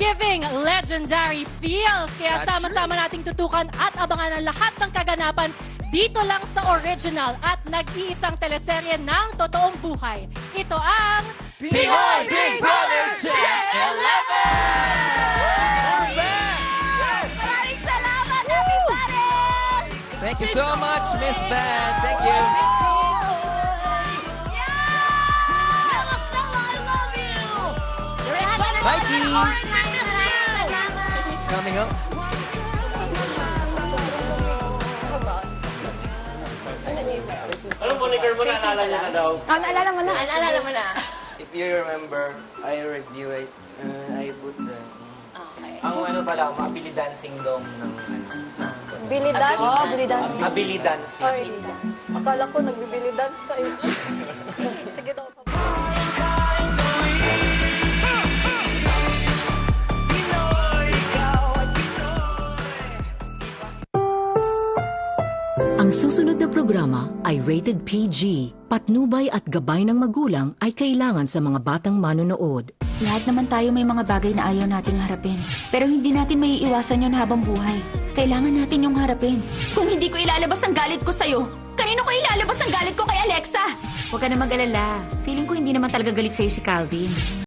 giving legendary feels. Kaya That's sama-sama nating tutukan at abangan ang lahat ng kaganapan dito lang sa original at nag-iisang teleserye ng totoong buhay. Ito ang Pinoy Big Brother Gen 11! Maraming salamat, everybody! Thank you so much, Miss Van. Thank you. Mela Stella, I love you! Mikey. Maraming salamat! Coming up. Anong moniker mo? Naalala niya na daw. Naalala mo na. Naalala mo na. If you remember, I review it. I put the... Okay. Ang ano pala, mabili dancing dong ng ano, sa... Billy dance? Oh, Billy dance. Mabili dancing. Sorry. Akala ko nagbibili dance ka eh. Sige daw. Ang susunod na programa ay rated PG. Patnubay at gabay ng magulang ay kailangan sa mga batang manonood. Lahat naman tayo may mga bagay na ayaw nating harapin. Pero hindi natin may iiwasan yun habang buhay. Kailangan natin yung harapin. Kung hindi ko ilalabas ang galit ko sa'yo, kanino ko ilalabas ang galit ko kay Alexa? Huwag ka na mag-alala. Feeling ko hindi naman talaga galit sa'yo si Calvin.